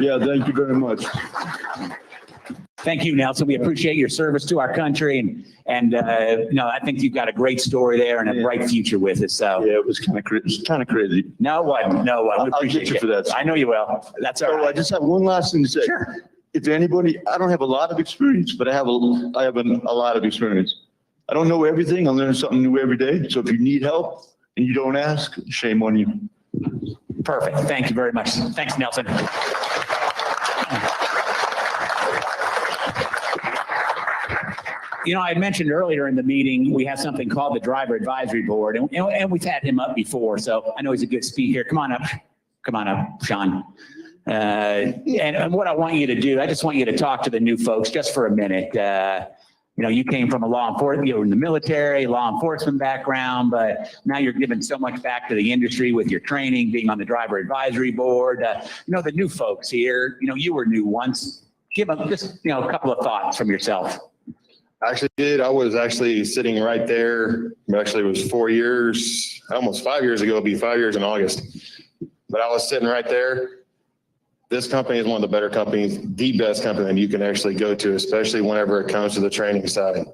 E: Yeah, thank you very much.
C: Thank you, Nelson. We appreciate your service to our country. And I think you've got a great story there and a bright future with it. So
E: Yeah, it was kind of crazy.
C: No, it wasn't. We
E: I'll
C: appreciate
E: get you for that.
C: I know you will. That's all
E: So I
C: right.
E: just have one last thing to say.
C: Sure.
E: If anybody, I don't have a lot of experience, but I have a lot of experience. I don't know everything. I learn something new every day. So if you need help and you don't ask, shame on you.
C: Perfect. Thank you very much. Thanks, Nelson. I had mentioned earlier in the meeting, we have something called the Driver Advisory Board, and we've had him up before, so I know he's a good speaker. Come on up, Sean. And what I want you to do, I just want you to talk to the new folks just for a minute. You came from a law enforcement, you were in the military, law enforcement background, but now you're giving so much back to the industry with your training, being on the Driver Advisory Board. The new folks here, you were new once. Give them just, a couple of thoughts from yourself.
O: I actually did. I was actually sitting right there. Actually, it was 4 years, almost 5 years ago. It'll be 5 years in August. But I was sitting right there. This company is one of the better companies, the best company that you can actually go to, especially whenever it comes to the training side.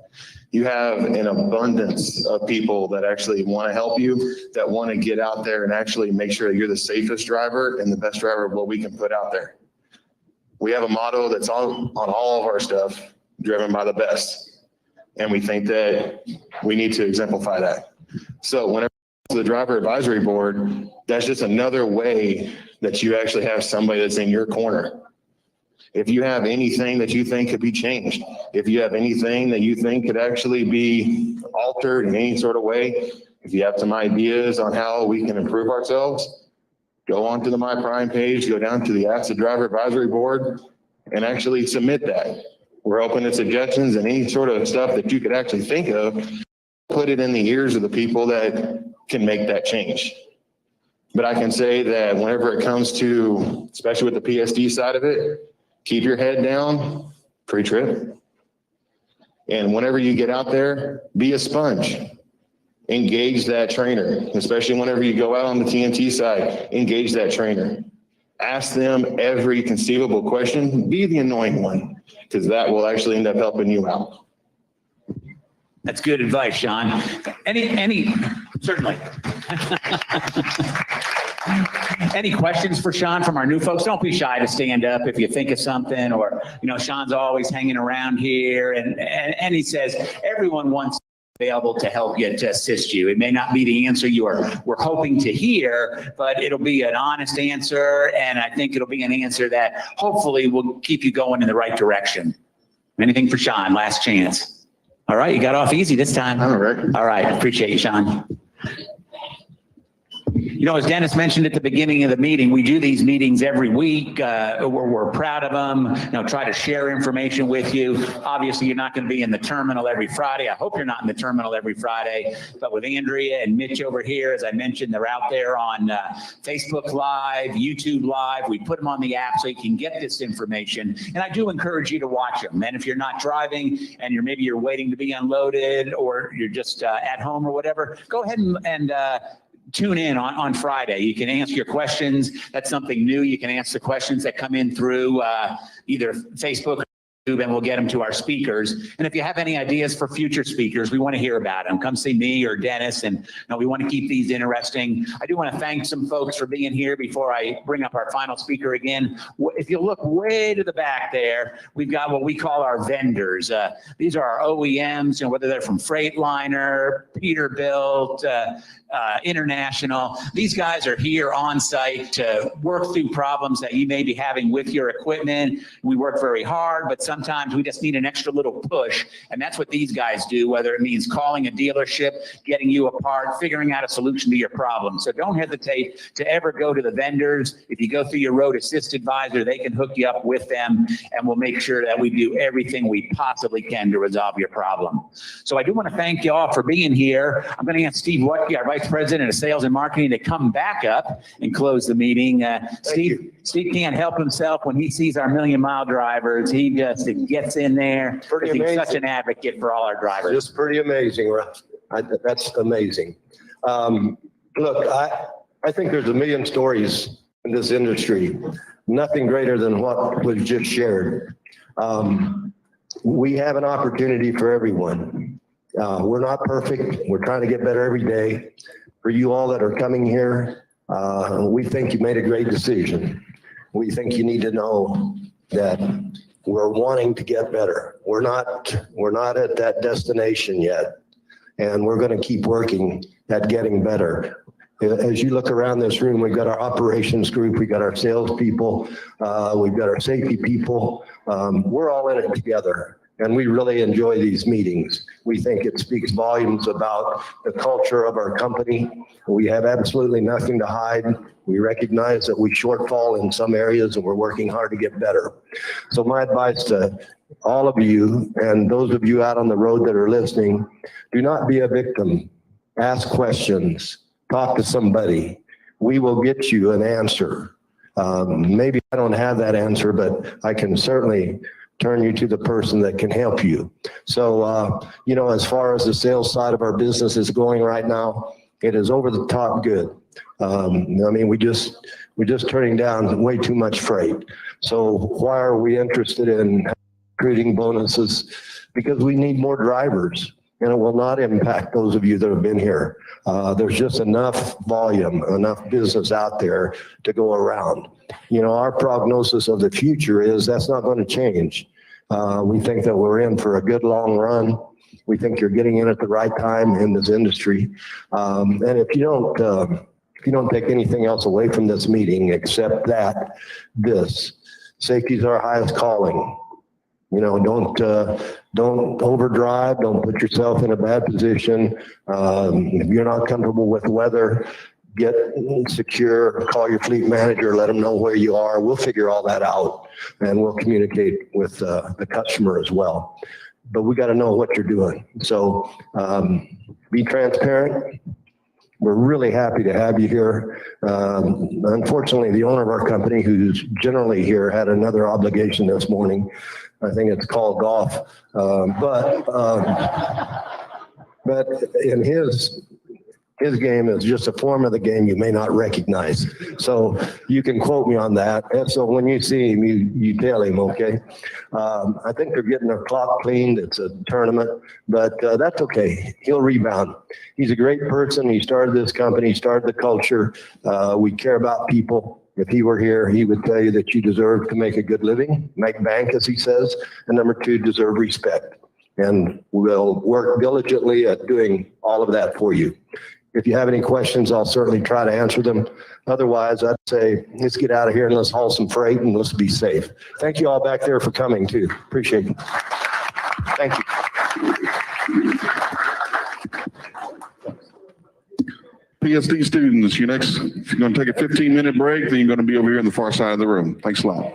O: You have an abundance of people that actually want to help you, that want to get out there and actually make sure that you're the safest driver and the best driver of what we can put out there. We have a motto that's on all of our stuff, driven by the best. And we think that we need to exemplify that. So whenever the Driver Advisory Board, that's just another way that you actually have somebody that's in your corner. If you have anything that you think could be changed, if you have anything that you think could actually be altered in any sort of way, if you have some ideas on how we can improve ourselves, go onto the My Prime page, go down to the Ask the Driver Advisory Board and actually submit that. We're open to suggestions and any sort of stuff that you could actually think of, put it in the ears of the people that can make that change. But I can say that whenever it comes to, especially with the PSD side of it, keep your head down pre-trip. And whenever you get out there, be a sponge. engage that trainer, especially whenever you go out on the TNT side, engage that trainer. Ask them every conceivable question, be the annoying one, because that will actually end up helping you out.
C: That's good advice, Sean. Certainly. Any questions for Sean from our new folks? Don't be shy to stand up if you think of something, or, Sean's always hanging around here and he says, everyone wants available to help you, to assist you. It may not be the answer we're hoping to hear, but it'll be an honest answer. And I think it'll be an answer that hopefully will keep you going in the right direction. Anything for Sean? Last chance. All right. You got off easy this time.
O: All right.
C: All right. Appreciate you, Sean. As Dennis mentioned at the beginning of the meeting, we do these meetings every week. We're proud of them, try to share information with you. Obviously, you're not going to be in the terminal every Friday. I hope you're not in the terminal every Friday. But with Andrea and Mitch over here, as I mentioned, they're out there on Facebook Live, YouTube Live. We put them on the app so you can get this information. And I do encourage you to watch them. And if you're not driving and maybe you're waiting to be unloaded, or you're just at home or whatever, go ahead and tune in on Friday. You can answer your questions. That's something new. You can answer the questions that come in through either Facebook or YouTube, and we'll get them to our speakers. And if you have any ideas for future speakers, we want to hear about them. Come see me or Dennis, and we want to keep these interesting. I do want to thank some folks for being here before I bring up our final speaker again. If you look way to the back there, we've got what we call our vendors. These are our OEMs, whether they're from Freightliner, Peterbilt, International. These guys are here on site to work through problems that you may be having with your equipment. We work very hard, but sometimes we just need an extra little push. And that's what these guys do, whether it means calling a dealership, getting you a part, figuring out a solution to your problem. So don't hesitate to ever go to the vendors. If you go through your road assist advisor, they can hook you up with them, and we'll make sure that we do everything we possibly can to resolve your problem. So I do want to thank you all for being here. I'm going to ask Steve Wutke, our Vice President of Sales and Marketing, to come back up and close the meeting. Steve can't help himself when he sees our million-mile drivers. He just gets in there. He's such an advocate for all our drivers.
N: Just pretty amazing, Russ. That's amazing. Look, I think there's a million stories in this industry. Nothing greater than what was just shared. We have an opportunity for everyone. We're not perfect. We're trying to get better every day. For you all that are coming here, we think you made a great decision. We think you need to know that we're wanting to get better. We're not at that destination yet, and we're going to keep working at getting better. As you look around this room, we've got our operations group, we've got our salespeople, we've got our safety people. We're all in it together. And we really enjoy these meetings. We think it speaks volumes about the culture of our company. We have absolutely nothing to hide. We recognize that we shortfall in some areas, and we're working hard to get better. So my advice to all of you, and those of you out on the road that are listening, do not be a victim. Ask questions. Talk to somebody. We will get you an answer. Maybe I don't have that answer, but I can certainly turn you to the person that can help you. So, as far as the sales side of our business is going right now, it is over the top good. We're just turning down way too much freight. So why are we interested in recruiting bonuses? Because we need more drivers, and it will not impact those of you that have been here. There's just enough volume, enough business out there to go around. Our prognosis of the future is that's not going to change. We think that we're in for a good long run. We think you're getting in at the right time in this industry. And if you don't take anything else away from this meeting except that safety is our highest calling. Don't overdrive. Don't put yourself in a bad position. If you're not comfortable with weather, get secure, call your fleet manager, let them know where you are. We'll figure all that out, and we'll communicate with the customer as well. But we got to know what you're doing. So be transparent. We're really happy to have you here. Unfortunately, the owner of our company, who's generally here, had another obligation this morning. I think it's called golf. But in his His game is just a form of the game you may not recognize. So you can quote me on that. And so when you see him, you tell him, okay? I think they're getting their clock cleaned. It's a tournament, but that's okay. He'll rebound. He's a great person. He started this company, started the culture. We care about people. If he were here, he would tell you that you deserve to make a good living, make bank, as he says. And number two, deserve respect. And we'll work diligently at doing all of that for you. If you have any questions, I'll certainly try to answer them. Otherwise, I'd say let's get out of here and let's haul some freight and let's be safe. Thank you all back there for coming too. Appreciate it. Thank you.
B: PSD students, you're going to take a 15-minute break, then you're going to be over here on the far side of the room. Thanks a lot.